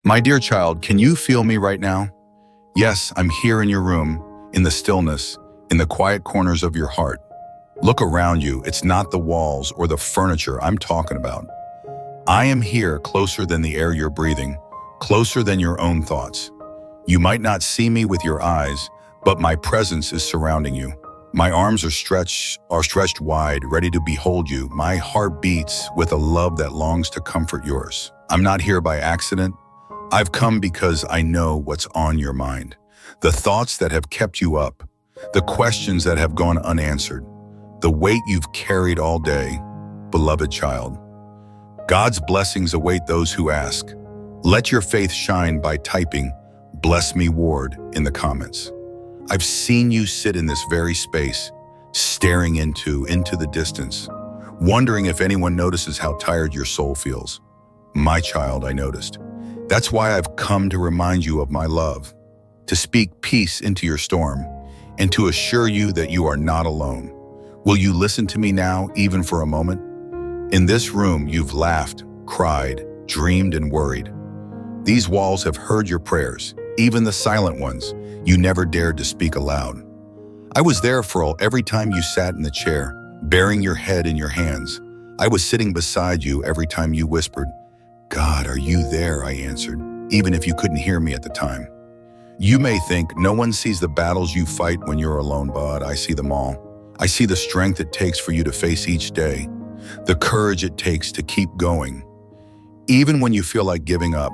My dear child, can you feel me right now? Yes, I'm here in your room, in the stillness, in the quiet corners of your heart. Look around you. It's not the walls or the furniture I'm talking about. I am here, closer than the air you're breathing, closer than your own thoughts. You might not see me with your eyes, but my presence is surrounding you. My arms are stretched wide, ready to behold you. My heart beats with a love that longs to comfort yours. I'm not here by accident. I've come because I know what's on your mind. The thoughts that have kept you up, the questions that have gone unanswered, the weight you've carried all day. Beloved child, God's blessings await those who ask. Let your faith shine by typing "Bless me, Ward" in the comments. I've seen you sit in this very space, staring into the distance, wondering if anyone notices how tired your soul feels. My child, I noticed. That's why I've come to remind you of my love, to speak peace into your storm, and to assure you that you are not alone. Will you listen to me now, even for a moment? In this room, you've laughed, cried, dreamed, and worried. These walls have heard your prayers, even the silent ones you never dared to speak aloud. I was there for every time you sat in the chair, bearing your head in your hands. I was sitting beside you every time you whispered, "God, are you there?" I answered, even if you couldn't hear me at the time. You may think no one sees the battles you fight when you're alone, but I see them all. I see the strength it takes for you to face each day, the courage it takes to keep going, even when you feel like giving up.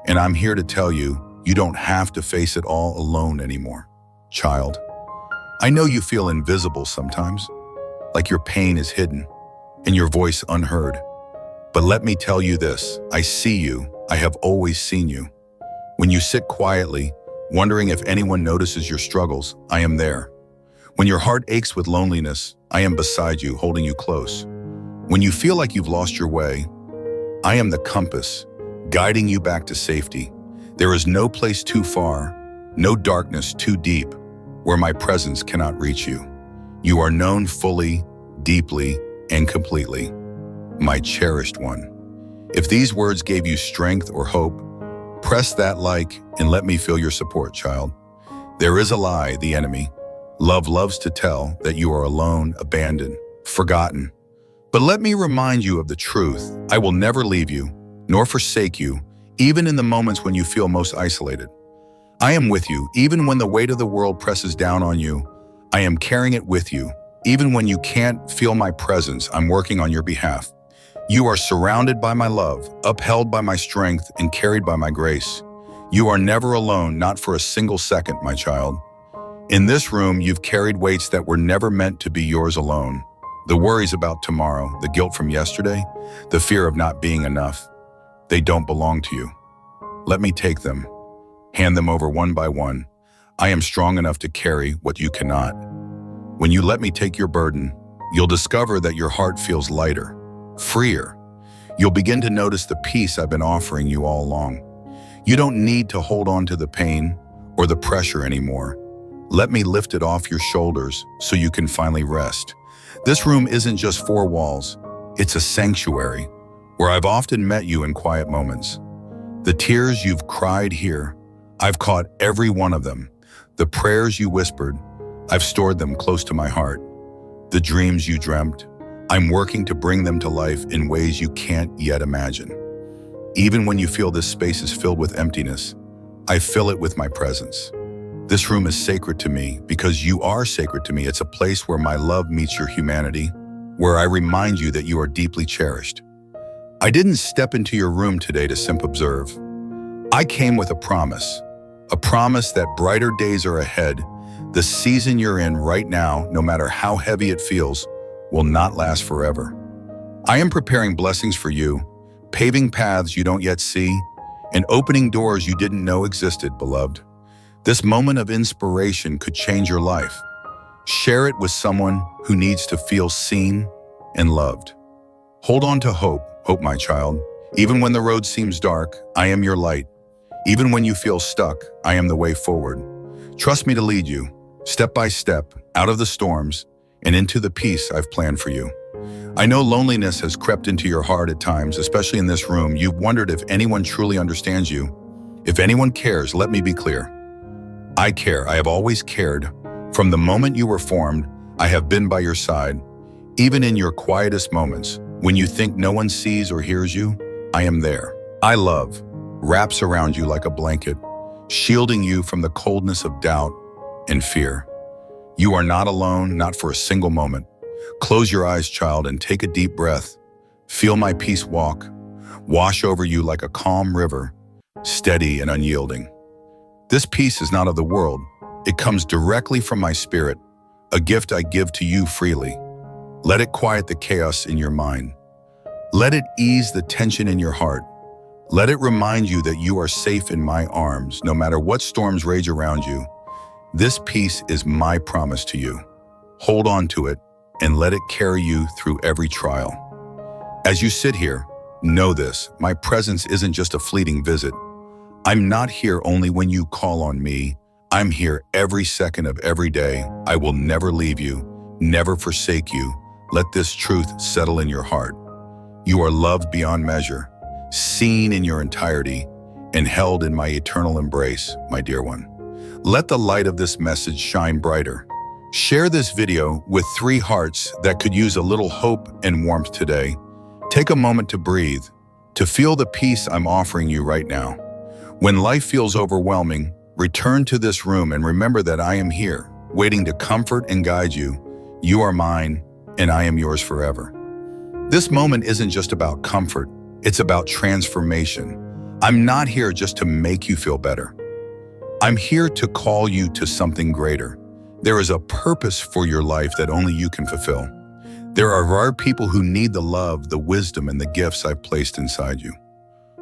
And I'm here to tell you, you don't have to face it all alone anymore. Child, I know you feel invisible sometimes, like your pain is hidden and your voice unheard. But let me tell you this, I see you. I have always seen you. When you sit quietly, wondering if anyone notices your struggles, I am there. When your heart aches with loneliness, I am beside you, holding you close. When you feel like you've lost your way, I am the compass, guiding you back to safety. There is no place too far, no darkness too deep, where my presence cannot reach you. You are known fully, deeply, and completely. My cherished one. If these words gave you strength or hope, press that like and let me feel your support, child. There is a lie, the enemy. Love loves to tell that you are alone, abandoned, forgotten. But let me remind you of the truth. I will never leave you, nor forsake you, even in the moments when you feel most isolated. I am with you, even when the weight of the world presses down on you. I am carrying it with you. Even when you can't feel my presence, I'm working on your behalf. You are surrounded by my love, upheld by my strength, and carried by my grace. You are never alone, not for a single second, my child. In this room, you've carried weights that were never meant to be yours alone. The worries about tomorrow, the guilt from yesterday, the fear of not being enough. They don't belong to you. Let me take them. Hand them over one by one. I am strong enough to carry what you cannot. When you let me take your burden, you'll discover that your heart feels lighter, freer. You'll begin to notice the peace I've been offering you all along. You don't need to hold on to the pain or the pressure anymore. Let me lift it off your shoulders so you can finally rest. This room isn't just four walls. It's a sanctuary where I've often met you in quiet moments. The tears you've cried here, I've caught every one of them. The prayers you whispered, I've stored them close to my heart. The dreams you dreamt, I'm working to bring them to life in ways you can't yet imagine. Even when you feel this space is filled with emptiness, I fill it with my presence. This room is sacred to me because you are sacred to me. It's a place where my love meets your humanity, where I remind you that you are deeply cherished. I didn't step into your room today to simply observe. I came with a promise that brighter days are ahead. The season you're in right now, no matter how heavy it feels, will not last forever. I am preparing blessings for you, paving paths you don't yet see, and opening doors you didn't know existed, beloved. This moment of inspiration could change your life. Share it with someone who needs to feel seen and loved. Hold on to hope, my child. Even when the road seems dark, I am your light. Even when you feel stuck, I am the way forward. Trust me to lead you, step by step, out of the storms and into the peace I've planned for you. I know loneliness has crept into your heart at times, especially in this room. You've wondered if anyone truly understands you. If anyone cares, let me be clear. I care. I have always cared. From the moment you were formed, I have been by your side. Even in your quietest moments, when you think no one sees or hears you, I am there. I love wraps around you like a blanket, shielding you from the coldness of doubt and fear. You are not alone, not for a single moment. Close your eyes, child, and take a deep breath. Feel my peace wash over you like a calm river, steady and unyielding. This peace is not of the world. It comes directly from my spirit, a gift I give to you freely. Let it quiet the chaos in your mind. Let it ease the tension in your heart. Let it remind you that you are safe in my arms, no matter what storms rage around you. This peace is my promise to you. Hold on to it and let it carry you through every trial. As you sit here, know this, my presence isn't just a fleeting visit. I'm not here only when you call on me. I'm here every second of every day. I will never leave you, never forsake you. Let this truth settle in your heart. You are loved beyond measure, seen in your entirety, and held in my eternal embrace, my dear one. Let the light of this message shine brighter. Share this video with 3 hearts that could use a little hope and warmth today. Take a moment to breathe, to feel the peace I'm offering you right now. When life feels overwhelming, return to this room and remember that I am here, waiting to comfort and guide you. You are mine, and I am yours forever. This moment isn't just about comfort, it's about transformation. I'm not here just to make you feel better. I'm here to call you to something greater. There is a purpose for your life that only you can fulfill. There are rare people who need the love, the wisdom, and the gifts I've placed inside you.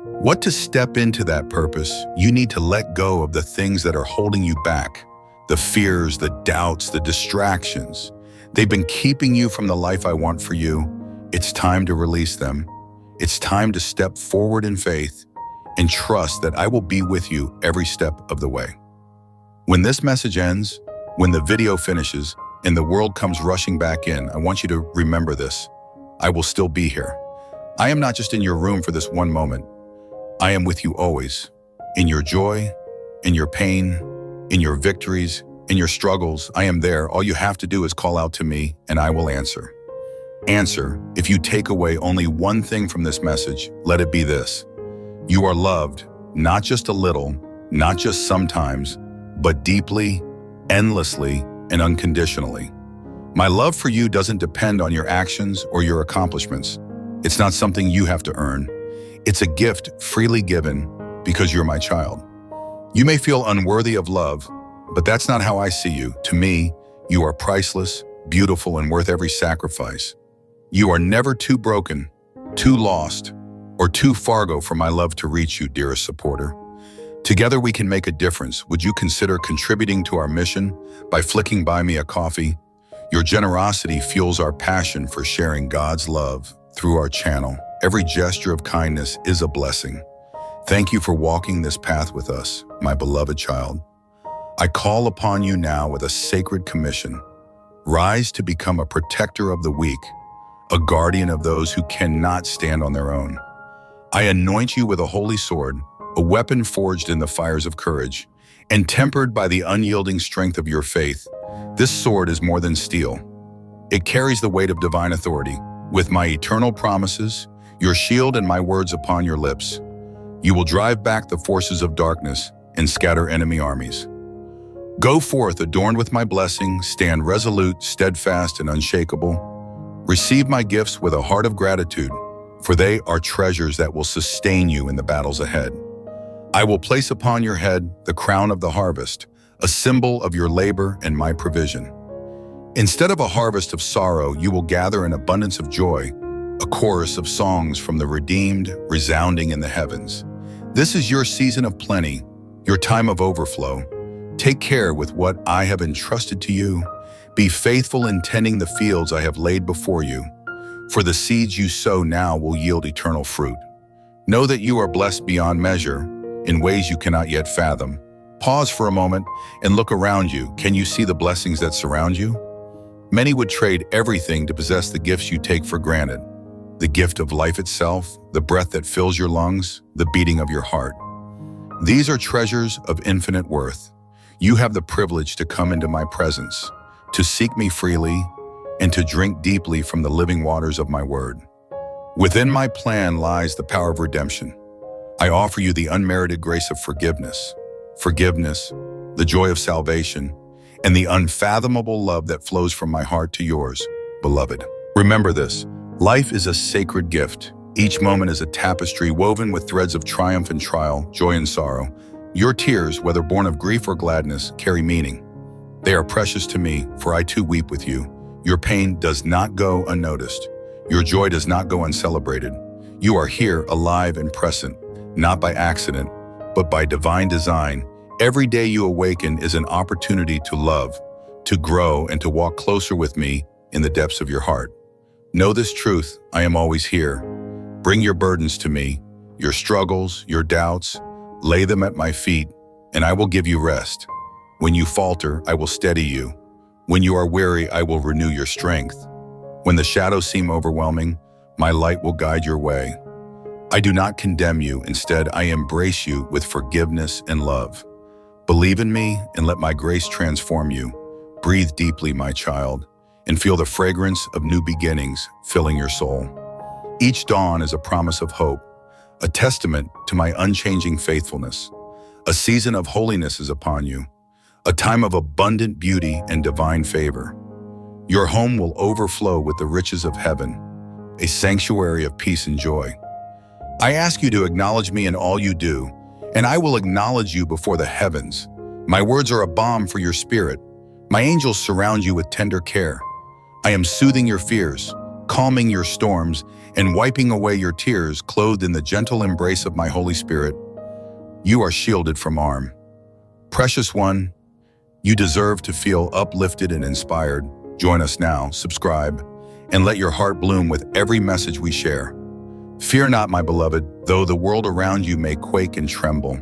What to step into that purpose, you need to let go of the things that are holding you back, the fears, the doubts, the distractions. They've been keeping you from the life I want for you. It's time to release them. It's time to step forward in faith and trust that I will be with you every step of the way. When this message ends, when the video finishes, and the world comes rushing back in, I want you to remember this. I will still be here. I am not just in your room for this one moment. I am with you always, in your joy, in your pain, in your victories, in your struggles. I am there. All you have to do is call out to me, and I will answer. Answer, if you take away only one thing from this message, let it be this. You are loved, not just a little, not just sometimes, but deeply, endlessly, and unconditionally. My love for you doesn't depend on your actions or your accomplishments. It's not something you have to earn. It's a gift freely given because you're my child. You may feel unworthy of love, but that's not how I see you. To me, you are priceless, beautiful, and worth every sacrifice. You are never too broken, too lost, or too far for my love to reach you, dearest supporter. Together we can make a difference. Would you consider contributing to our mission by flicking buy me a coffee? Your generosity fuels our passion for sharing God's love through our channel. Every gesture of kindness is a blessing. Thank you for walking this path with us, my beloved child. I call upon you now with a sacred commission. Rise to become a protector of the weak, a guardian of those who cannot stand on their own. I anoint you with a holy sword, a weapon forged in the fires of courage, and tempered by the unyielding strength of your faith. This sword is more than steel. It carries the weight of divine authority. With my eternal promises, your shield and my words upon your lips, you will drive back the forces of darkness and scatter enemy armies. Go forth adorned with my blessing, stand resolute, steadfast, and unshakable. Receive my gifts with a heart of gratitude, for they are treasures that will sustain you in the battles ahead. I will place upon your head the crown of the harvest, a symbol of your labor and my provision. Instead of a harvest of sorrow, you will gather an abundance of joy, a chorus of songs from the redeemed resounding in the heavens. This is your season of plenty, your time of overflow. Take care with what I have entrusted to you. Be faithful in tending the fields I have laid before you, for the seeds you sow now will yield eternal fruit. Know that you are blessed beyond measure, in ways you cannot yet fathom. Pause for a moment and look around you. Can you see the blessings that surround you? Many would trade everything to possess the gifts you take for granted. The gift of life itself, the breath that fills your lungs, the beating of your heart. These are treasures of infinite worth. You have the privilege to come into my presence, to seek me freely, and to drink deeply from the living waters of my word. Within my plan lies the power of redemption. I offer you the unmerited grace of forgiveness, the joy of salvation, and the unfathomable love that flows from my heart to yours, beloved. Remember this, life is a sacred gift. Each moment is a tapestry woven with threads of triumph and trial, joy and sorrow. Your tears, whether born of grief or gladness, carry meaning. They are precious to me, for I too weep with you. Your pain does not go unnoticed. Your joy does not go uncelebrated. You are here, alive and present, not by accident, but by divine design. Every day you awaken is an opportunity to love, to grow, and to walk closer with me in the depths of your heart. Know this truth, I am always here. Bring your burdens to me, your struggles, your doubts, lay them at my feet, and I will give you rest. When you falter, I will steady you. When you are weary, I will renew your strength. When the shadows seem overwhelming, my light will guide your way. I do not condemn you, instead I embrace you with forgiveness and love. Believe in me and let my grace transform you. Breathe deeply, my child, and feel the fragrance of new beginnings filling your soul. Each dawn is a promise of hope, a testament to my unchanging faithfulness. A season of holiness is upon you, a time of abundant beauty and divine favor. Your home will overflow with the riches of heaven, a sanctuary of peace and joy. I ask you to acknowledge me in all you do, and I will acknowledge you before the heavens. My words are a balm for your spirit. My angels surround you with tender care. I am soothing your fears, calming your storms, and wiping away your tears, clothed in the gentle embrace of my Holy Spirit. You are shielded from harm. Precious one, you deserve to feel uplifted and inspired. Join us now, subscribe, and let your heart bloom with every message we share. Fear not, my beloved, though the world around you may quake and tremble.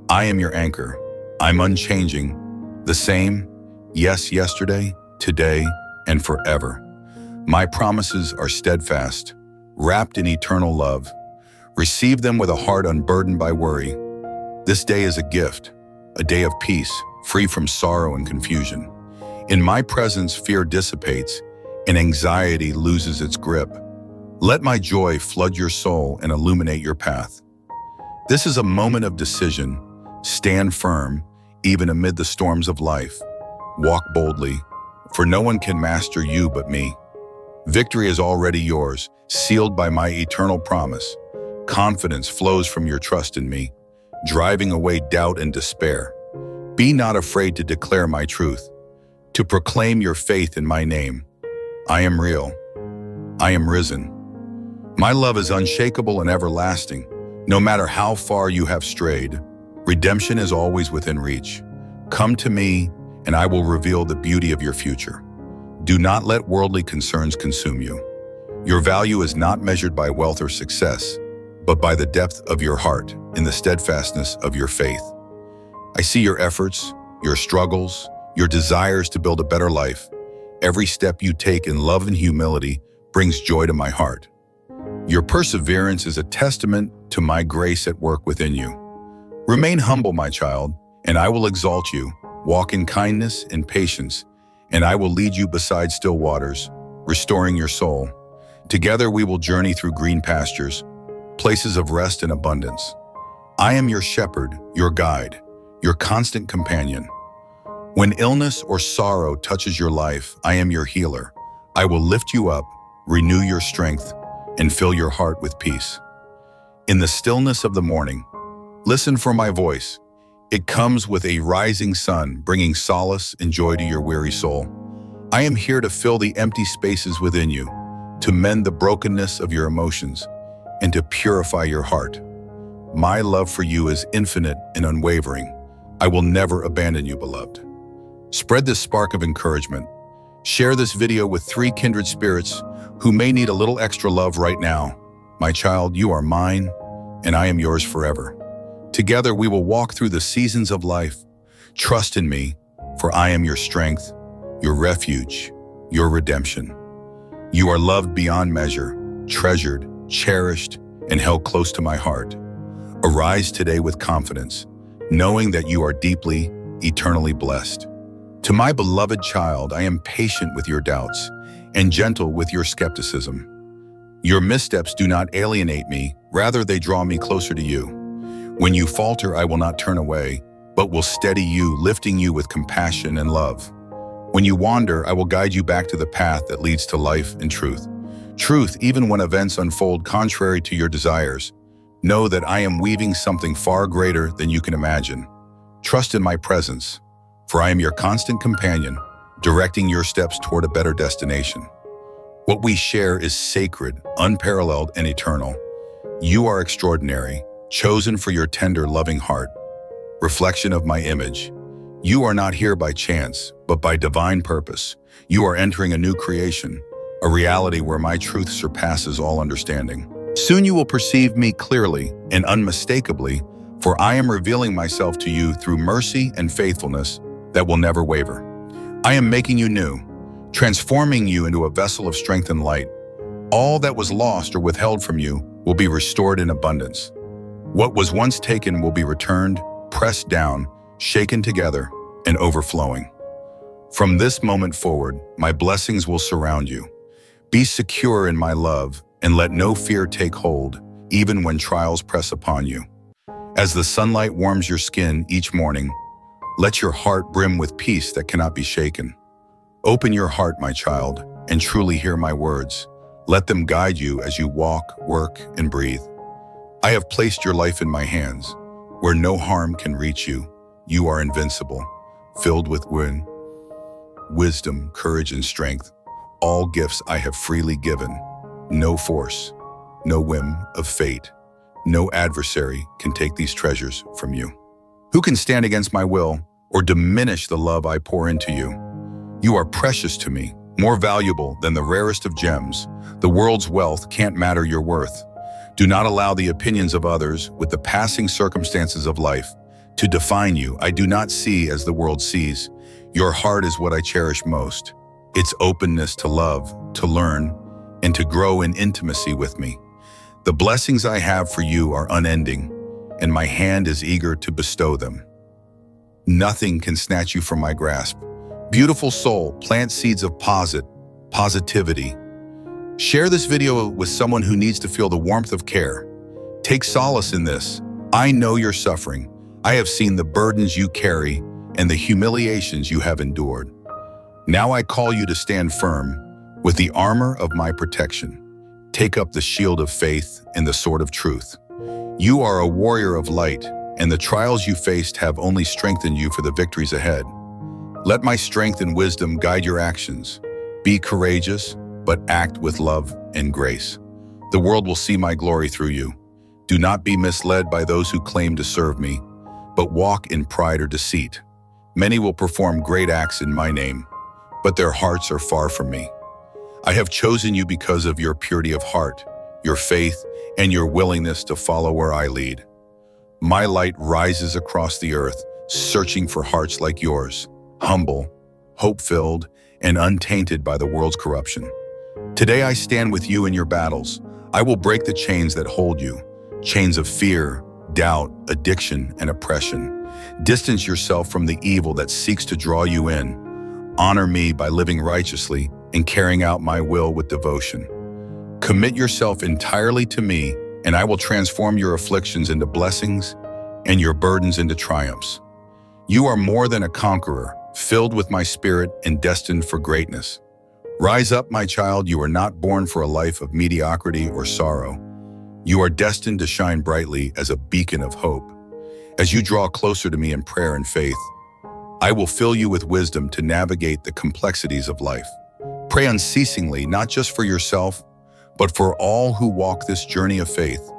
I am your anchor. I'm unchanging, the same, yes, yesterday, today, and forever. My promises are steadfast, wrapped in eternal love. Receive them with a heart unburdened by worry. This day is a gift, a day of peace, free from sorrow and confusion. In my presence, fear dissipates and anxiety loses its grip. Let my joy flood your soul and illuminate your path. This is a moment of decision. Stand firm, even amid the storms of life. Walk boldly, for no one can master you but me. Victory is already yours, sealed by my eternal promise. Confidence flows from your trust in me, driving away doubt and despair. Be not afraid to declare my truth, to proclaim your faith in my name. I am real. I am risen. My love is unshakable and everlasting. No matter how far you have strayed, redemption is always within reach. Come to me, and I will reveal the beauty of your future. Do not let worldly concerns consume you. Your value is not measured by wealth or success, but by the depth of your heart and the steadfastness of your faith. I see your efforts, your struggles, your desires to build a better life. Every step you take in love and humility brings joy to my heart. Your perseverance is a testament to my grace at work within you. Remain humble, my child, and I will exalt you. Walk in kindness and patience, and I will lead you beside still waters, restoring your soul. Together we will journey through green pastures, places of rest and abundance. I am your shepherd, your guide, your constant companion. When illness or sorrow touches your life, I am your healer. I will lift you up, renew your strength, and fill your heart with peace. In the stillness of the morning, listen for my voice. It comes with a rising sun, bringing solace and joy to your weary soul. I am here to fill the empty spaces within you, to mend the brokenness of your emotions, and to purify your heart. My love for you is infinite and unwavering. I will never abandon you, beloved. Spread this spark of encouragement. Share this video with 3 kindred spirits who may need a little extra love right now. My child, you are mine, and I am yours forever. Together we will walk through the seasons of life. Trust in me, for I am your strength, your refuge, your redemption. You are loved beyond measure, treasured, cherished, and held close to my heart. Arise today with confidence, knowing that you are deeply, eternally blessed. To my beloved child, I am patient with your doubts and gentle with your skepticism. Your missteps do not alienate me, rather they draw me closer to you. When you falter, I will not turn away, but will steady you, lifting you with compassion and love. When you wander, I will guide you back to the path that leads to life and truth. Truth, even when events unfold contrary to your desires. Know that I am weaving something far greater than you can imagine. Trust in my presence, for I am your constant companion, directing your steps toward a better destination. What we share is sacred, unparalleled, and eternal. You are extraordinary, chosen for your tender, loving heart. Reflection of my image. You are not here by chance, but by divine purpose. You are entering a new creation, a reality where my truth surpasses all understanding. Soon you will perceive me clearly and unmistakably, for I am revealing myself to you through mercy and faithfulness that will never waver. I am making you new, transforming you into a vessel of strength and light. All that was lost or withheld from you will be restored in abundance. What was once taken will be returned, pressed down, shaken together, and overflowing. From this moment forward, my blessings will surround you. Be secure in my love, and let no fear take hold, even when trials press upon you. As the sunlight warms your skin each morning, let your heart brim with peace that cannot be shaken. Open your heart, my child, and truly hear my words. Let them guide you as you walk, work, and breathe. I have placed your life in my hands. Where no harm can reach you, you are invincible, filled with wisdom, courage, and strength. All gifts I have freely given. No force, no whim of fate, no adversary can take these treasures from you. Who can stand against my will or diminish the love I pour into you? You are precious to me, more valuable than the rarest of gems. The world's wealth can't matter your worth. Do not allow the opinions of others with the passing circumstances of life to define you. I do not see as the world sees. Your heart is what I cherish most. Its openness to love, to learn, and to grow in intimacy with me. The blessings I have for you are unending, and my hand is eager to bestow them. Nothing can snatch you from my grasp. Beautiful soul, plant seeds of positivity. Share this video with someone who needs to feel the warmth of care. Take solace in this. I know you're suffering. I have seen the burdens you carry and the humiliations you have endured. Now I call you to stand firm with the armor of my protection. Take up the shield of faith and the sword of truth. You are a warrior of light, and the trials you faced have only strengthened you for the victories ahead. Let my strength and wisdom guide your actions. Be courageous, but act with love and grace. The world will see my glory through you. Do not be misled by those who claim to serve me, but walk in pride or deceit. Many will perform great acts in my name, but their hearts are far from me. I have chosen you because of your purity of heart, your faith, and your willingness to follow where I lead. My light rises across the earth, searching for hearts like yours, humble, hope-filled, and untainted by the world's corruption. Today I stand with you in your battles. I will break the chains that hold you, chains of fear, doubt, addiction, and oppression. Distance yourself from the evil that seeks to draw you in. Honor me by living righteously and carrying out my will with devotion. Commit yourself entirely to me, and I will transform your afflictions into blessings and your burdens into triumphs. You are more than a conqueror, filled with my spirit and destined for greatness. Rise up, my child. You are not born for a life of mediocrity or sorrow. You are destined to shine brightly as a beacon of hope. As you draw closer to me in prayer and faith, I will fill you with wisdom to navigate the complexities of life. Pray unceasingly, not just for yourself, but for all who walk this journey of faith.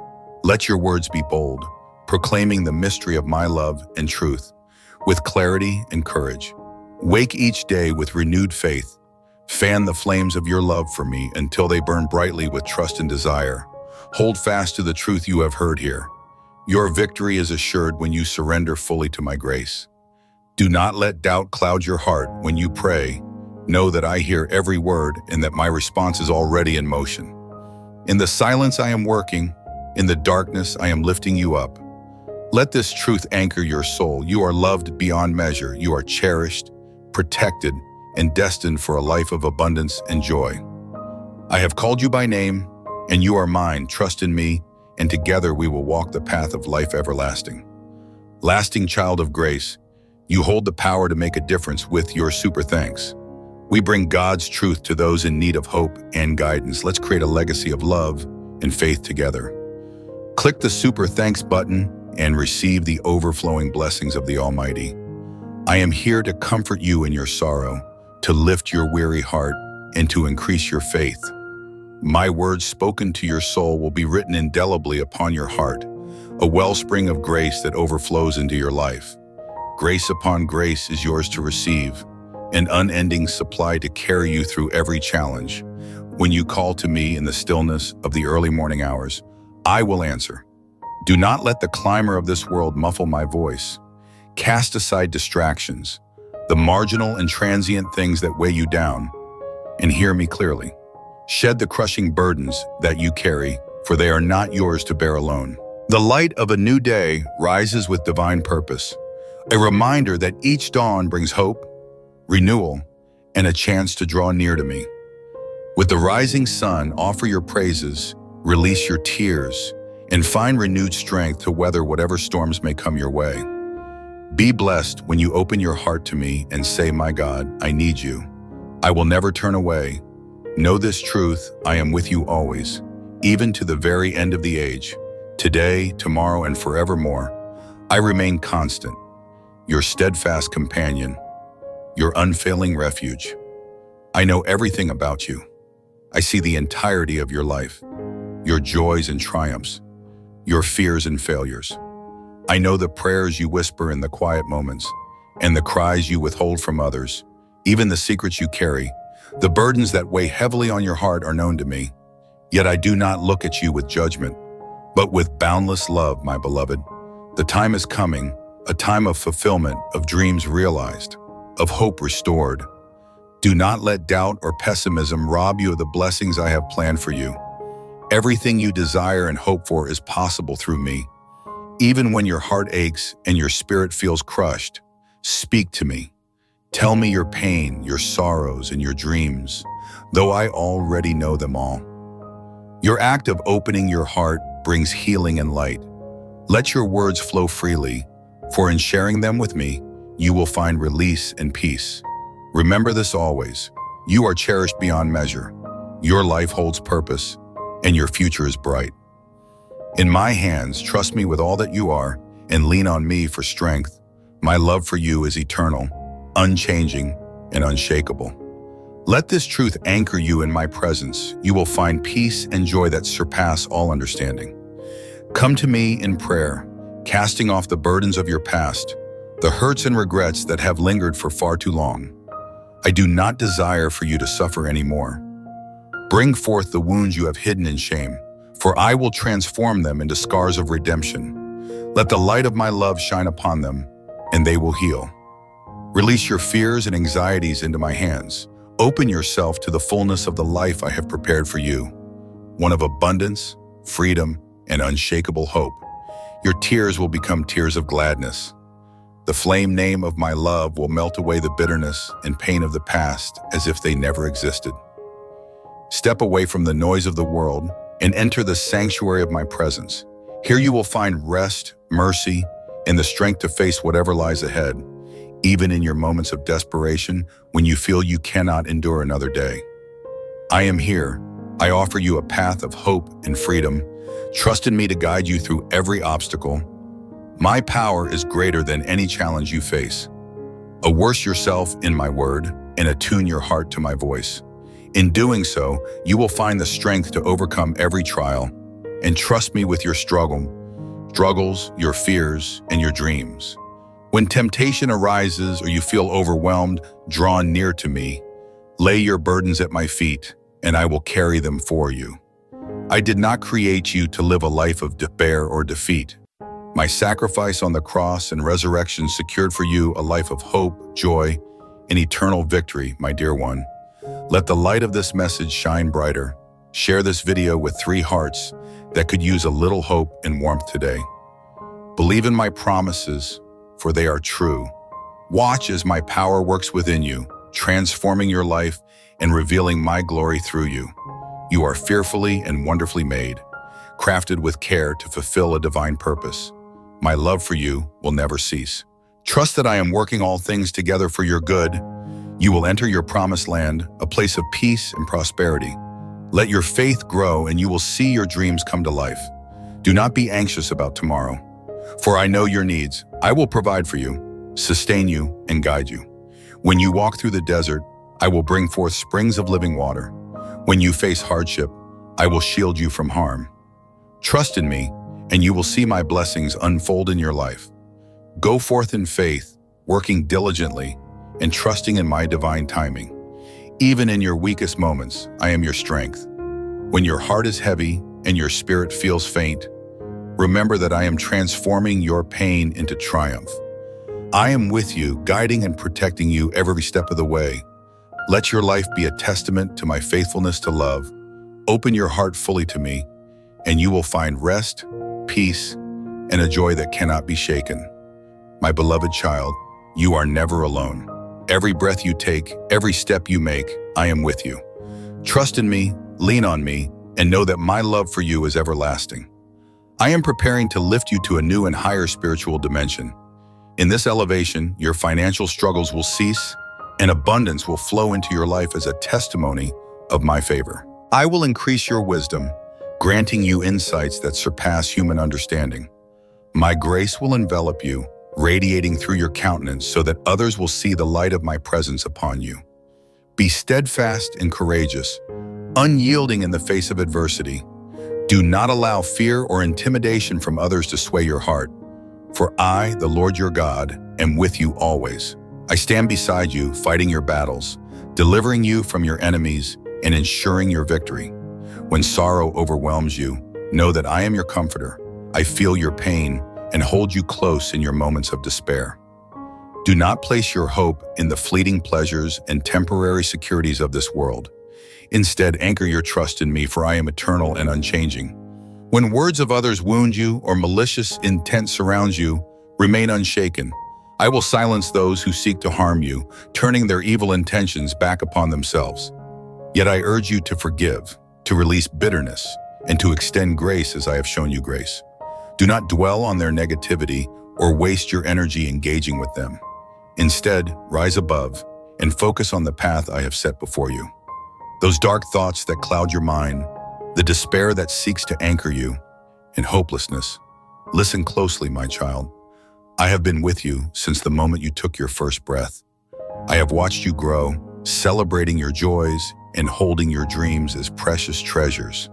Let your words be bold, proclaiming the mystery of my love and truth, with clarity and courage. Wake each day with renewed faith. Fan the flames of your love for me until they burn brightly with trust and desire. Hold fast to the truth you have heard here. Your victory is assured when you surrender fully to my grace. Do not let doubt cloud your heart when you pray. Know that I hear every word and that my response is already in motion. In the silence I am working, in the darkness I am lifting you up. Let this truth anchor your soul. You are loved beyond measure. You are cherished, protected, and destined for a life of abundance and joy. I have called you by name, and you are mine. Trust in me, and together we will walk the path of life everlasting. Lasting child of grace, you hold the power to make a difference with your super thanks. We bring God's truth to those in need of hope and guidance. Let's create a legacy of love and faith together. Click the super thanks button and receive the overflowing blessings of the Almighty. I am here to comfort you in your sorrow, to lift your weary heart, and to increase your faith. My words spoken to your soul will be written indelibly upon your heart, a wellspring of grace that overflows into your life. Grace upon grace is yours to receive, an unending supply to carry you through every challenge. When you call to me in the stillness of the early morning hours, I will answer. Do not let the clamor of this world muffle my voice. Cast aside distractions, the marginal and transient things that weigh you down, and hear me clearly. Shed the crushing burdens that you carry, for they are not yours to bear alone. The light of a new day rises with divine purpose, a reminder that each dawn brings hope, renewal, and a chance to draw near to me. With the rising sun, offer your praises, release your tears, and find renewed strength to weather whatever storms may come your way. Be blessed when you open your heart to me and say, my God, I need you. I will never turn away. Know this truth, I am with you always, even to the very end of the age. Today, tomorrow, and forevermore, I remain constant, your steadfast companion, your unfailing refuge. I know everything about you. I see the entirety of your life, your joys and triumphs, your fears and failures. I know the prayers you whisper in the quiet moments and the cries you withhold from others, even the secrets you carry. The burdens that weigh heavily on your heart are known to me. Yet I do not look at you with judgment, but with boundless love, my beloved. The time is coming, a time of fulfillment, of dreams realized, of hope restored. Do not let doubt or pessimism rob you of the blessings I have planned for you. Everything you desire and hope for is possible through me. Even when your heart aches and your spirit feels crushed, speak to me. Tell me your pain, your sorrows, and your dreams, though I already know them all. Your act of opening your heart brings healing and light. Let your words flow freely, for in sharing them with me, you will find release and peace. Remember this always. You are cherished beyond measure. Your life holds purpose, and your future is bright. In my hands, trust me with all that you are, and lean on me for strength. My love for you is eternal, unchanging, and unshakable. Let this truth anchor you in my presence. You will find peace and joy that surpass all understanding. Come to me in prayer, casting off the burdens of your past, the hurts and regrets that have lingered for far too long. I do not desire for you to suffer anymore. Bring forth the wounds you have hidden in shame, for I will transform them into scars of redemption. Let the light of my love shine upon them, and they will heal. Release your fears and anxieties into my hands. Open yourself to the fullness of the life I have prepared for you, one of abundance, freedom, and unshakable hope. Your tears will become tears of gladness. The flame name of my love will melt away the bitterness and pain of the past as if they never existed. Step away from the noise of the world and enter the sanctuary of my presence. Here you will find rest, mercy, and the strength to face whatever lies ahead, even in your moments of desperation when you feel you cannot endure another day. I am here. I offer you a path of hope and freedom. Trust in me to guide you through every obstacle. My power is greater than any challenge you face. Immerse yourself in my word and attune your heart to my voice. In doing so, you will find the strength to overcome every trial, and trust me with your struggles, your fears, and your dreams. When temptation arises or you feel overwhelmed, draw near to me. Lay your burdens at my feet, and I will carry them for you. I did not create you to live a life of despair or defeat. My sacrifice on the cross and resurrection secured for you a life of hope, joy, and eternal victory, my dear one. Let the light of this message shine brighter. Share this video with 3 hearts that could use a little hope and warmth today. Believe in my promises, for they are true. Watch as my power works within you, transforming your life and revealing my glory through you. You are fearfully and wonderfully made, crafted with care to fulfill a divine purpose. My love for you will never cease. Trust that I am working all things together for your good. You will enter your promised land, a place of peace and prosperity. Let your faith grow and you will see your dreams come to life. Do not be anxious about tomorrow, for I know your needs. I will provide for you, sustain you, and guide you. When you walk through the desert, I will bring forth springs of living water. When you face hardship, I will shield you from harm. Trust in me, and you will see my blessings unfold in your life. Go forth in faith, working diligently, and trusting in my divine timing. Even in your weakest moments, I am your strength. When your heart is heavy and your spirit feels faint, remember that I am transforming your pain into triumph. I am with you, guiding and protecting you every step of the way. Let your life be a testament to my faithfulness to love. Open your heart fully to me, and you will find rest, peace, and a joy that cannot be shaken. My beloved child, you are never alone. Every breath you take, every step you make, I am with you. Trust in me, lean on me, and know that my love for you is everlasting. I am preparing to lift you to a new and higher spiritual dimension. In this elevation, your financial struggles will cease, and abundance will flow into your life as a testimony of my favor. I will increase your wisdom, granting you insights that surpass human understanding. My grace will envelop you, radiating through your countenance so that others will see the light of my presence upon you. Be steadfast and courageous, unyielding in the face of adversity. Do not allow fear or intimidation from others to sway your heart, for I, the Lord your God, am with you always. I stand beside you, fighting your battles, delivering you from your enemies, and ensuring your victory. When sorrow overwhelms you, know that I am your comforter. I feel your pain and hold you close in your moments of despair. Do not place your hope in the fleeting pleasures and temporary securities of this world. Instead, anchor your trust in me, for I am eternal and unchanging. When words of others wound you or malicious intent surrounds you, remain unshaken. I will silence those who seek to harm you, turning their evil intentions back upon themselves. Yet I urge you to forgive, to release bitterness, and to extend grace as I have shown you grace. Do not dwell on their negativity or waste your energy engaging with them. Instead, rise above and focus on the path I have set before you. Those dark thoughts that cloud your mind, the despair that seeks to anchor you, and hopelessness. Listen closely, my child. I have been with you since the moment you took your first breath. I have watched you grow, celebrating your joys and holding your dreams as precious treasures.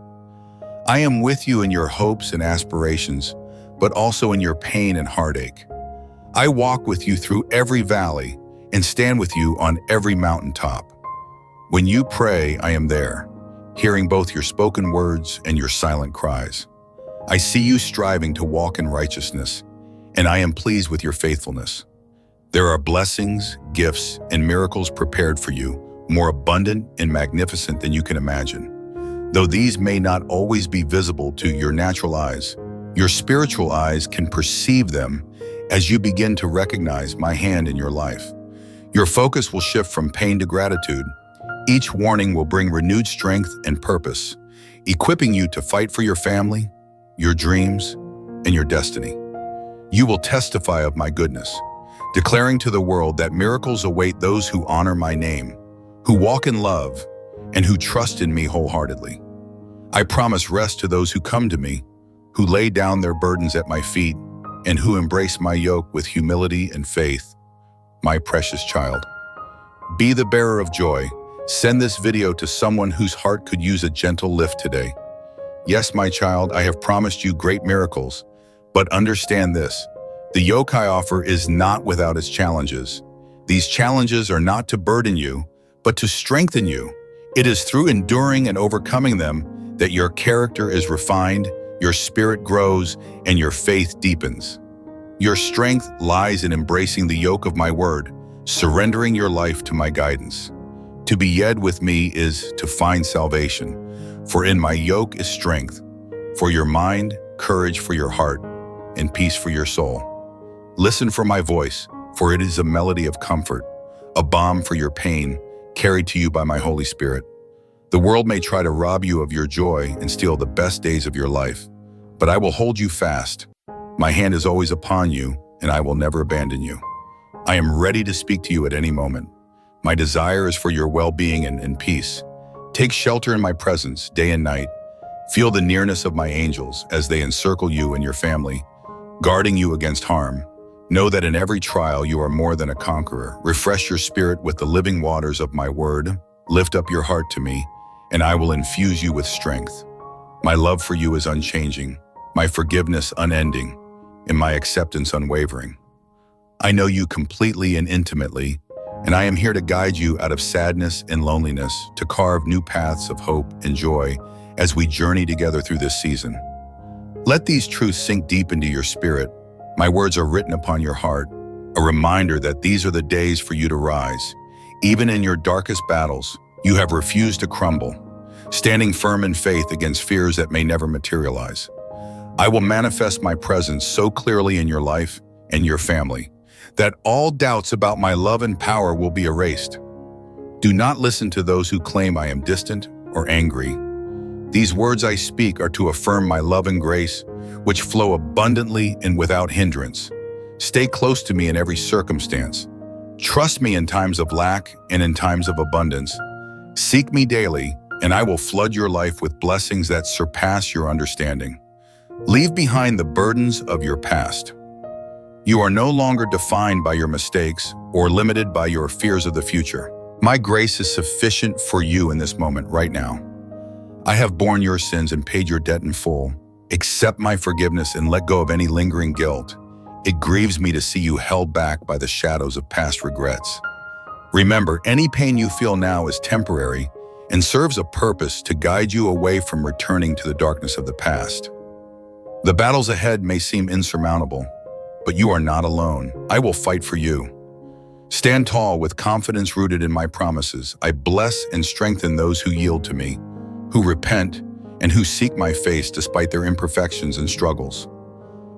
I am with you in your hopes and aspirations, but also in your pain and heartache. I walk with you through every valley and stand with you on every mountaintop. When you pray, I am there, hearing both your spoken words and your silent cries. I see you striving to walk in righteousness, and I am pleased with your faithfulness. There are blessings, gifts, and miracles prepared for you, more abundant and magnificent than you can imagine. Though these may not always be visible to your natural eyes, your spiritual eyes can perceive them as you begin to recognize my hand in your life. Your focus will shift from pain to gratitude. Each warning will bring renewed strength and purpose, equipping you to fight for your family, your dreams, and your destiny. You will testify of my goodness, declaring to the world that miracles await those who honor my name, who walk in love, and who trust in me wholeheartedly. I promise rest to those who come to me, who lay down their burdens at my feet, and who embrace my yoke with humility and faith. My precious child, be the bearer of joy. Send this video to someone whose heart could use a gentle lift today. Yes, my child, I have promised you great miracles, but understand this: the yoke I offer is not without its challenges. These challenges are not to burden you, but to strengthen you. It is through enduring and overcoming them that your character is refined, your spirit grows, and your faith deepens. Your strength lies in embracing the yoke of my word, surrendering your life to my guidance. To be yed with me is to find salvation, for in my yoke is strength, for your mind, courage for your heart, and peace for your soul. Listen for my voice, for it is a melody of comfort, a balm for your pain, carried to you by my Holy Spirit. The world may try to rob you of your joy and steal the best days of your life, but I will hold you fast. My hand is always upon you, and I will never abandon you. I am ready to speak to you at any moment. My desire is for your well-being and peace. Take shelter in my presence day and night. Feel the nearness of my angels as they encircle you and your family, guarding you against harm. Know that in every trial you are more than a conqueror. Refresh your spirit with the living waters of my word. Lift up your heart to me, and I will infuse you with strength. My love for you is unchanging, my forgiveness unending, and my acceptance unwavering. I know you completely and intimately, and I am here to guide you out of sadness and loneliness, to carve new paths of hope and joy as we journey together through this season. Let these truths sink deep into your spirit. My words are written upon your heart, a reminder that these are the days for you to rise. Even in your darkest battles, you have refused to crumble, standing firm in faith against fears that may never materialize. I will manifest my presence so clearly in your life and your family that all doubts about my love and power will be erased. Do not listen to those who claim I am distant or angry. These words I speak are to affirm my love and grace, which flow abundantly and without hindrance. Stay close to me in every circumstance. Trust me in times of lack and in times of abundance. Seek me daily, and I will flood your life with blessings that surpass your understanding. Leave behind the burdens of your past. You are no longer defined by your mistakes or limited by your fears of the future. My grace is sufficient for you in this moment right now. I have borne your sins and paid your debt in full. Accept my forgiveness and let go of any lingering guilt. It grieves me to see you held back by the shadows of past regrets. Remember, any pain you feel now is temporary and serves a purpose to guide you away from returning to the darkness of the past. The battles ahead may seem insurmountable, but you are not alone. I will fight for you. Stand tall with confidence rooted in my promises. I bless and strengthen those who yield to me, who repent, and who seek my face despite their imperfections and struggles.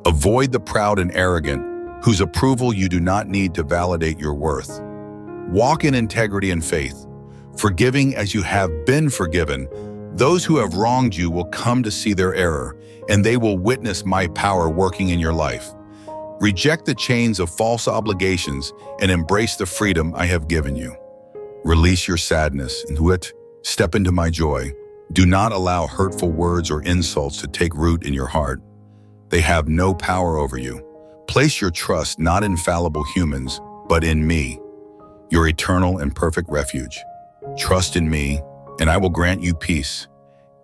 Avoid the proud and arrogant, whose approval you do not need to validate your worth. Walk in integrity and faith, forgiving as you have been forgiven. Those who have wronged you will come to see their error, and they will witness my power working in your life. Reject the chains of false obligations and embrace the freedom I have given you. Release your sadness and step into my joy. Do not allow hurtful words or insults to take root in your heart. They have no power over you. Place your trust not in fallible humans, but in me, your eternal and perfect refuge. Trust in me, and I will grant you peace.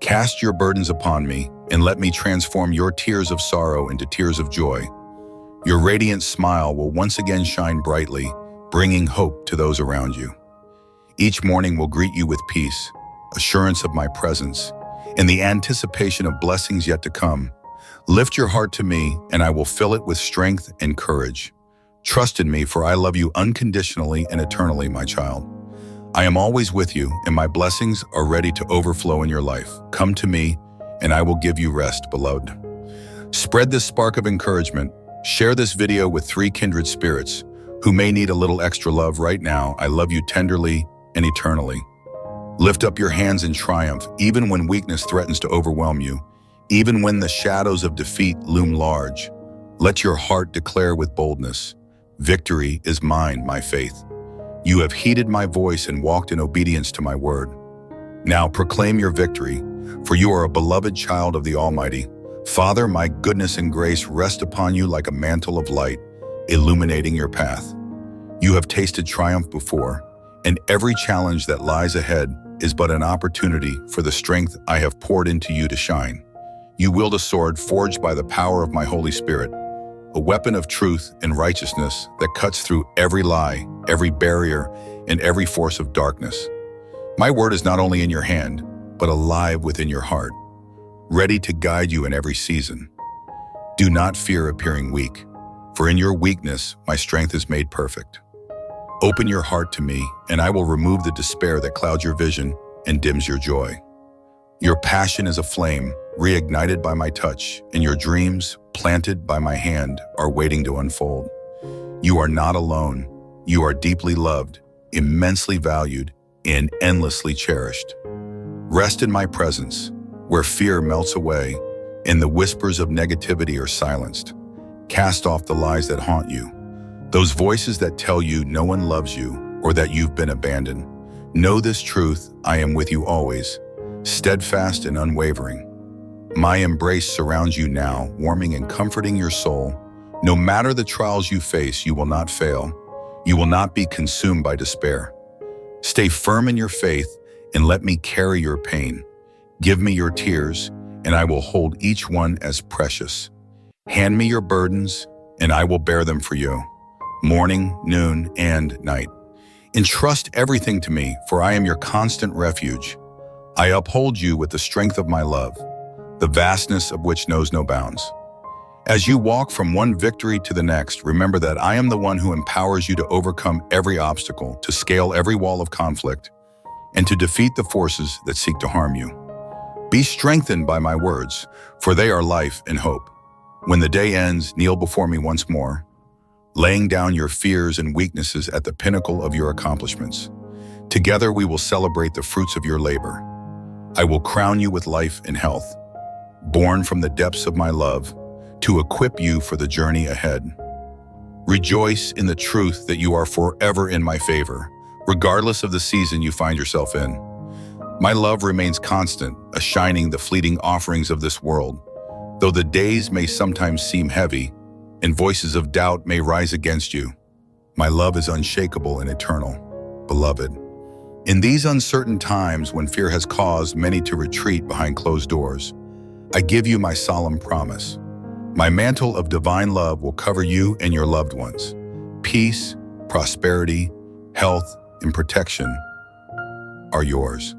Cast your burdens upon me, and let me transform your tears of sorrow into tears of joy. Your radiant smile will once again shine brightly, bringing hope to those around you. Each morning will greet you with peace, assurance of my presence, and the anticipation of blessings yet to come. Lift your heart to me, and I will fill it with strength and courage. Trust in me, for I love you unconditionally and eternally, my child. I am always with you, and my blessings are ready to overflow in your life. Come to me, and I will give you rest, beloved. Spread this spark of encouragement. Share this video with 3 kindred spirits who may need a little extra love right now. I love you tenderly and eternally. Lift up your hands in triumph, even when weakness threatens to overwhelm you, even when the shadows of defeat loom large. Let your heart declare with boldness, victory is mine, my faith. You have heeded my voice and walked in obedience to my word. Now proclaim your victory, for you are a beloved child of the Almighty. Father, my goodness and grace rest upon you like a mantle of light, illuminating your path. You have tasted triumph before, and every challenge that lies ahead is but an opportunity for the strength I have poured into you to shine. You wield a sword forged by the power of my Holy Spirit, a weapon of truth and righteousness that cuts through every lie, every barrier, and every force of darkness. My word is not only in your hand, but alive within your heart, ready to guide you in every season. Do not fear appearing weak, for in your weakness my strength is made perfect. Open your heart to me, and I will remove the despair that clouds your vision and dims your joy. Your passion is a flame, reignited by my touch, and your dreams, planted by my hand, are waiting to unfold. You are not alone. You are deeply loved, immensely valued, and endlessly cherished. Rest in my presence, where fear melts away and the whispers of negativity are silenced. Cast off the lies that haunt you, those voices that tell you no one loves you or that you've been abandoned. Know this truth: I am with you always, steadfast and unwavering. My embrace surrounds you now, warming and comforting your soul. No matter the trials you face, you will not fail. You will not be consumed by despair. Stay firm in your faith and let me carry your pain. Give me your tears, and I will hold each one as precious. Hand me your burdens, and I will bear them for you, morning, noon, and night. Entrust everything to me, for I am your constant refuge. I uphold you with the strength of my love, the vastness of which knows no bounds. As you walk from one victory to the next, remember that I am the one who empowers you to overcome every obstacle, to scale every wall of conflict, and to defeat the forces that seek to harm you. Be strengthened by my words, for they are life and hope. When the day ends, kneel before me once more, laying down your fears and weaknesses at the pinnacle of your accomplishments. Together we will celebrate the fruits of your labor. I will crown you with life and health, born from the depths of my love, to equip you for the journey ahead. Rejoice in the truth that you are forever in my favor, regardless of the season you find yourself in. My love remains constant, shining the fleeting offerings of this world. Though the days may sometimes seem heavy, and voices of doubt may rise against you, my love is unshakable and eternal. Beloved, in these uncertain times when fear has caused many to retreat behind closed doors, I give you my solemn promise. My mantle of divine love will cover you and your loved ones. Peace, prosperity, health, and protection are yours.